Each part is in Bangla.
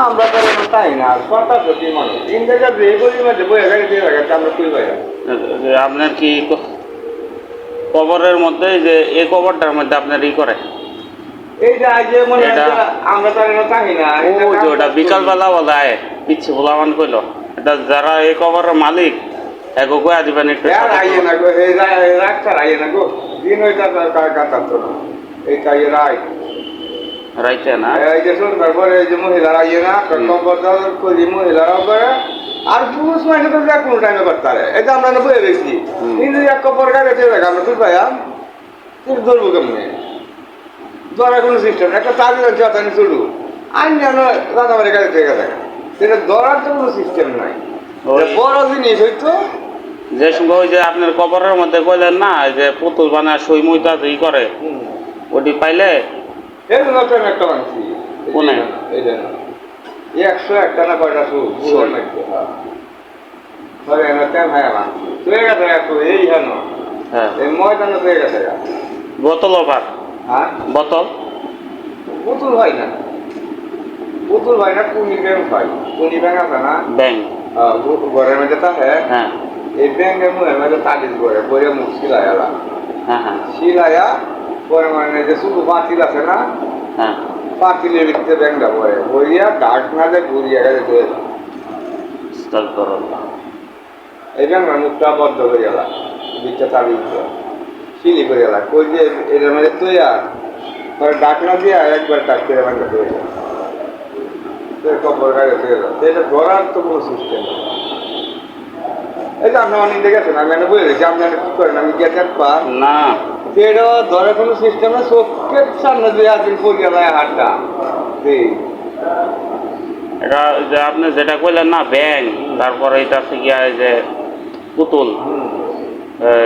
আমরা তো তাই না সরকার প্রতি মানুষ তিন জায়গা যে গরিব আছে বই এখানে দিয়ে রাখাচ্ছে আমরা তুই ভাই যে আপনার কি কবরের মধ্যে যে এই কবরটার মধ্যে আপনার ই করে এই যে আজ মনে হয় আমরা তো চাই না ও যে ওটা বিকালবেলা বলা হয় পিচ্ছি ভোলামান কইলো এটা যারা এই কবরের মালিক এগো কয়া দিবেন একটু আইয়ে না গো এই রাখছার আইয়ে না গো দিন ওইটা কাটাতো না এইটা রায় রাইতে না এই যে শুনবার পরে এই যে মহিলারা আইয়ে না কবর দাদর করি মহিলারাও করে আর পুরুষ মানুষ তো যা কোনো টাইমে করতে পারে এটা আমরা না বয়ে রয়েছি কিন্তু এক কবর গাড়ি দিয়ে রাখা আমরা তুই পাইয়াম তুই ধরবো কেমনি ধরার কোনো সিস্টেম একটা চাবি যথানি চলু আইন যেন রাতাবাড়ি গাড়ি থেকে থাকে সেটা ধরার তো কোনো সিস্টেম নাই বড় জিনিস হয়তো যে সময় ওই যে আপনার কবরের মধ্যে কইলেন না যে পুতুল বানায় সই মুইতা ই করে ওটি পাইলে এই নতুন আমি একটা মানছি কোনে এই দেন 101 না কয়টা সুর মারছে ধরে না তেল ভাই মানছি তুই গেছে একটু এই হেন হ্যাঁ এই ময়দানে তুই গেছে বোতল ওভার হ্যাঁ বোতল পুতুল হয় না পুতুল হয় না কুনি ব্যাংক হয় কুনি ব্যাংক আছে না ব্যাংক ঘরের মধ্যে থাকে হ্যাঁ এই ব্যাংকের মুখের মধ্যে তাবিজ করে বইয়ে মুখ শিলাইলা হ্যাঁ হ্যাঁ শিলাইয়া পরে মানে যে শুধু বাতিল আছে না হ্যাঁ বাতিলের ভিতরে ব্যাংকটা পরে বইয়া ডাক না যায় ঘুরিয়ে গেছে ধুয়ে আস্তাগফিরুল্লাহ এই ব্যাংকের মুখটা বদ্ধ হয়ে গেল বিচটা তাবিজ শিলি করে গেল কই যে এর মধ্যে তুই আর পরে ডাক না দিয়ে একবার ডাক করে ব্যাংকটা ধুয়ে গেল কবর গাড়ি ধুয়ে গেল এটা ধরার তো কোনো সিস্টেম নেই এই যে আপনি অনেক দেখেছেন আমি একটা বলে দিচ্ছি আপনি কি করেন আমি গেছেন পা না এটা ধরার কোনো সিস্টেম না চোখের সামনে দিয়ে আসবেন পড়িয়ে যায় হাতটা এটা যে আপনি যেটা কইলেন না ব্যাংক তারপরে এটা থেকে যে পুতুল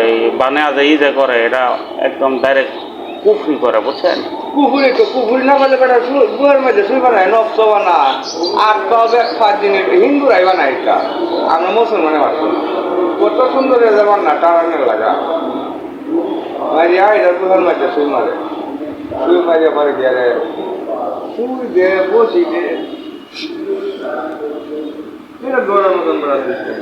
এই বানে যে ই যে করে এটা একদম ডাইরেক্ট কুফরি করে বুঝছেন কুকুরি তো কুকুরি না বলে বেটা গুয়ের মধ্যে শুই বানায় নকশ বানা আর তবে 5 দিনের হিন্দুরাই বানায় এটা আমরা মুসলমানে বানাই কত সুন্দর যেমন না টানানের লাগা মারিয়া এটা গুয়ের মধ্যে শুই মারে শুই মারিয়া পরে গেলে শুই দে বসি দে এটা দৌড়ার মতন বড় সিস্টেম